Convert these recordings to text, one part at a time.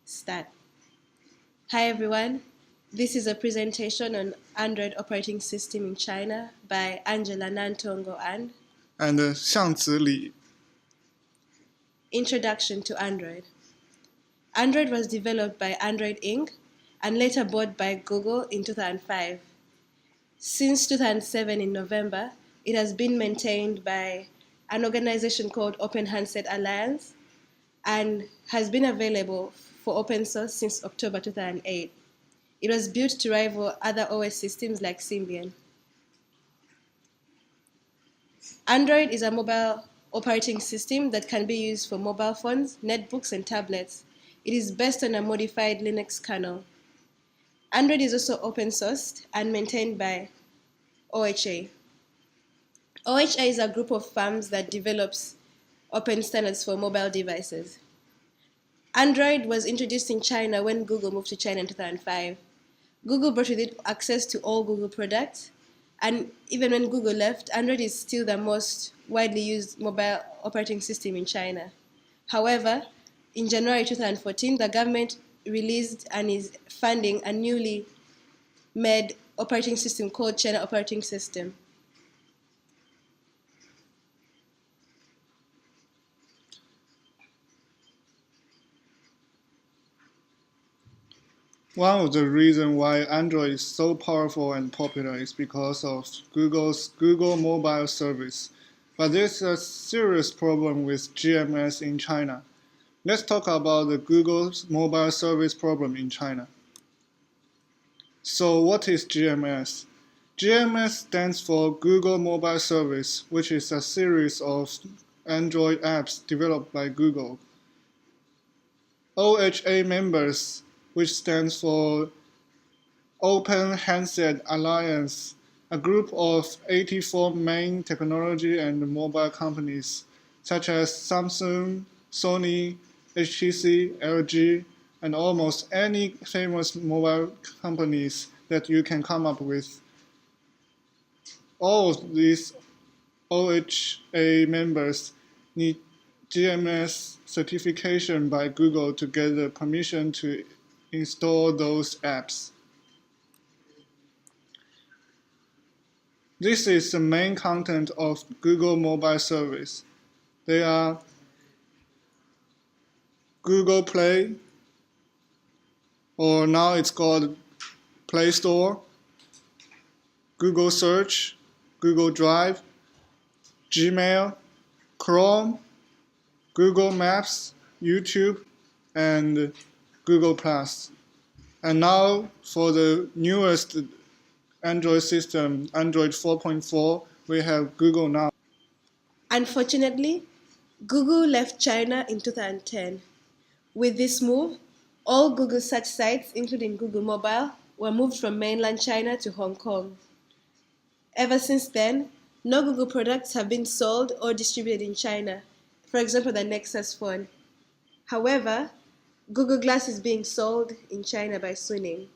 Start. Hi everyone, this is a presentation on Android operating system in China by Angela Nantongo and Xiangci Li. Introduction to Android. Android was developed by Android Inc. and later bought by Google in 2005. Since 2007 in November, it has been maintained by an organization called Open Handset Alliance and has been available for open source since October 2008. It was built to rival other OS systems like Symbian. Android is a mobile operating system that can be used for mobile phones, netbooks, and tablets. It is based on a modified Linux kernel. Android is also open sourced and maintained by OHA. OHA is a group of firms that develops open standards for mobile devices. Android was introduced in China when Google moved to China in 2005. Google brought with it access to all Google products, and even when Google left, Android is still the most widely used mobile operating system in China. However, in January 2014, the government released and is funding a newly made operating system called China Operating System. One of the reasons why Android is so powerful and popular is because of Google's Google Mobile Service. But there's a serious problem with GMS in China. Let's talk about the Google's mobile service problem in China. So what is GMS? GMS stands for Google Mobile Service, which is a series of Android apps developed by Google. OHA members, which stands for Open Handset Alliance, a group of 84 main technology and mobile companies such as Samsung, Sony, HTC, LG, and almost any famous mobile companies that you can come up with. All of these OHA members need GMS certification by Google to get the permission to install those apps. This is the main content of Google Mobile Service. They are Google Play, or now it's called Play Store, Google Search, Google Drive, Gmail, Chrome, Google Maps, YouTube, and Google+. And now for the newest Android system, Android 4.4, we have Google Now. Unfortunately, Google left China in 2010. With this move, all Google search sites, including Google Mobile, were moved from mainland China to Hong Kong. Ever since then, no Google products have been sold or distributed in China, for example, the Nexus phone. However, Google Glass is being sold in China by Suning.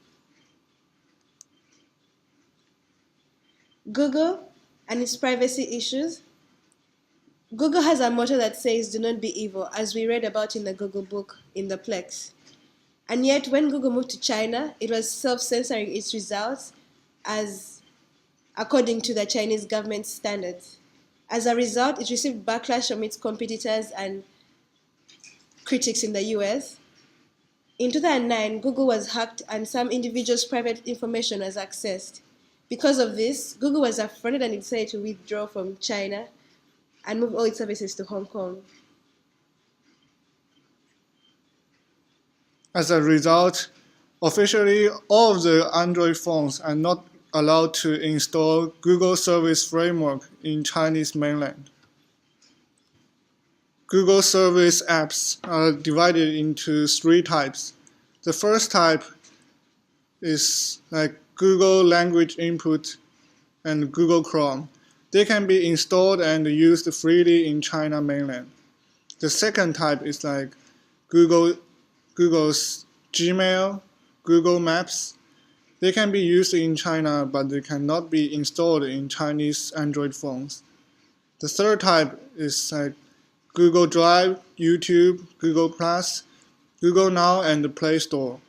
Google and its privacy issues. Google has a motto that says, "Do not be evil," as we read about in the Google book in the Plex. And yet, when Google moved to China, it was self-censoring its results as according to the Chinese government standards. As a result, it received backlash from its competitors and critics in the US. In 2009, Google was hacked and some individuals' private information was accessed. Because of this, Google was affronted and decided to withdraw from China and move all its services to Hong Kong. As a result, officially all of the Android phones are not allowed to install Google Service Framework in Chinese mainland. Google Service apps are divided into three types. The first type is like Google Language Input and Google Chrome. They can be installed and used freely in China mainland. The second type is like Google's Gmail, Google Maps. They can be used in China, but they cannot be installed in Chinese Android phones. The third type is like Google Drive, YouTube, Google+. Google Now and the Play Store.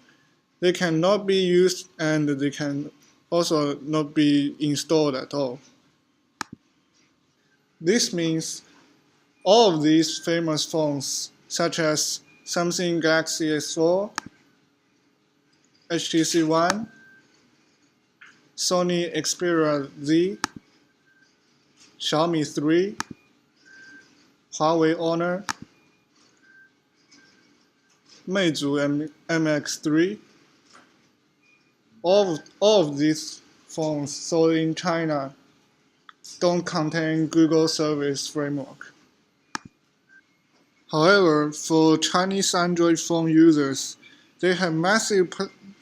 They cannot be used and they can also not be installed at all. This means all of these famous phones, such as Samsung Galaxy S4, HTC One, Sony Xperia Z, Xiaomi 3, Huawei Honor, Meizu MX3, all of these phones sold in China don't contain Google Service Framework. However, for Chinese Android phone users, they have massive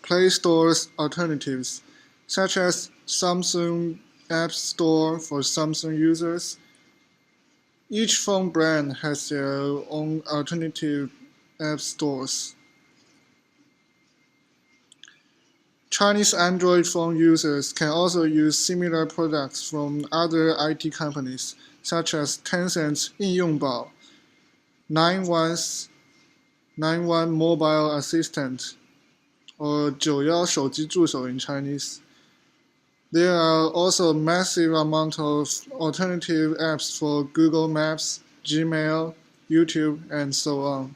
Play Store alternatives, such as Samsung App Store for Samsung users. Each phone brand has their own alternative app stores. Chinese Android phone users can also use similar products from other IT companies, such as Tencent's 应用宝, 91 Mobile Assistant, or 91手机助手 in Chinese. There are also a massive amount of alternative apps for Google Maps, Gmail, YouTube, and so on.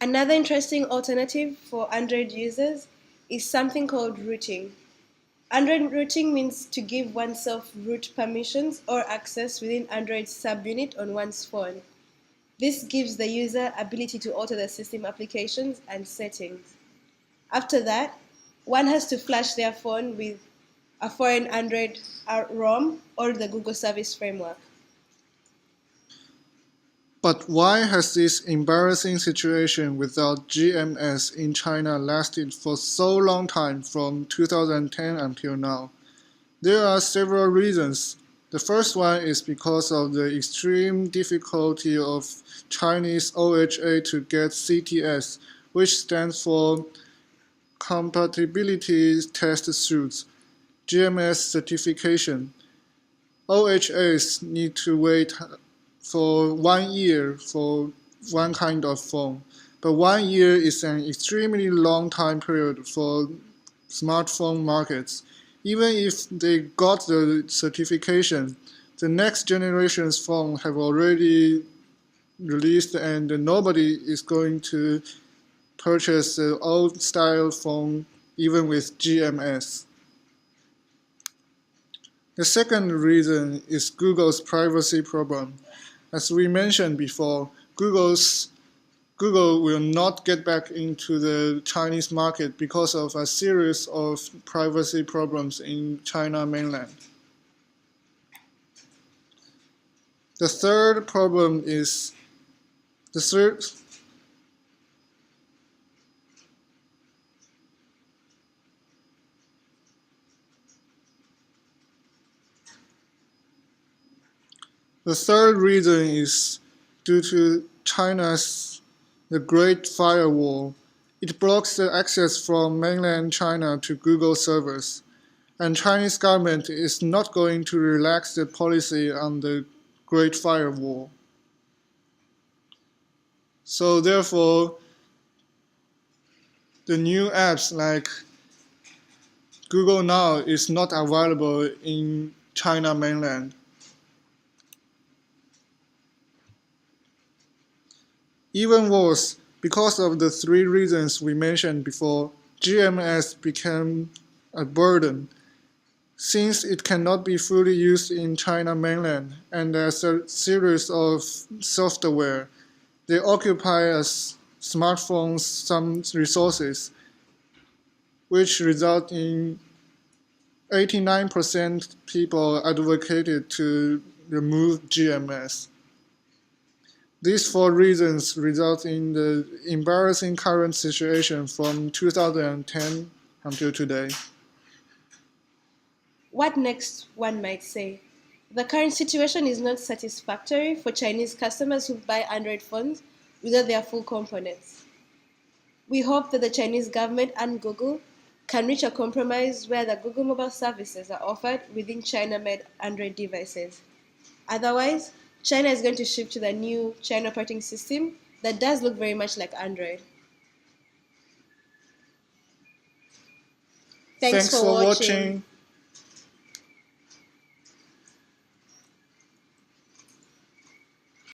Another interesting alternative for Android users is something called rooting. Android rooting means to give oneself root permissions or access within Android's subunit on one's phone. This gives the user ability to alter the system applications and settings. After that, one has to flash their phone with a foreign Android ROM or the Google Service Framework. But why has this embarrassing situation without GMS in China lasted for so long time from 2010 until now? There are several reasons. The first one is because of the extreme difficulty of Chinese OHA to get CTS, which stands for Compatibility Test Suits, GMS certification. OHAs need to wait for 1 year for one kind of phone, but 1 year is an extremely long time period for smartphone markets. Even if they got the certification, the next generation's phone have already released and nobody is going to purchase the old style phone even with GMS. The second reason is Google's privacy problem. As we mentioned before, Google will not get back into the Chinese market because of a series of privacy problems in China mainland. The third problem is the third The third reason is due to China's the Great Firewall. It blocks the access from mainland China to Google servers, and Chinese government is not going to relax the policy on the Great Firewall. So therefore, the new apps like Google Now is not available in China mainland. Even worse, because of the three reasons we mentioned before, GMS became a burden. Since it cannot be fully used in China mainland, and there's a series of software, they occupy as smartphones some resources, which result in 89% people advocated to remove GMS. These four reasons result in the embarrassing current situation from 2010 until today. What next, one might say? The current situation is not satisfactory for Chinese customers who buy Android phones without their full components. We hope that the Chinese government and Google can reach a compromise where the Google mobile services are offered within China-made Android devices. Otherwise, China is going to shift to the new China operating system that does look very much like Android. Thanks Thanks for for watching. watching.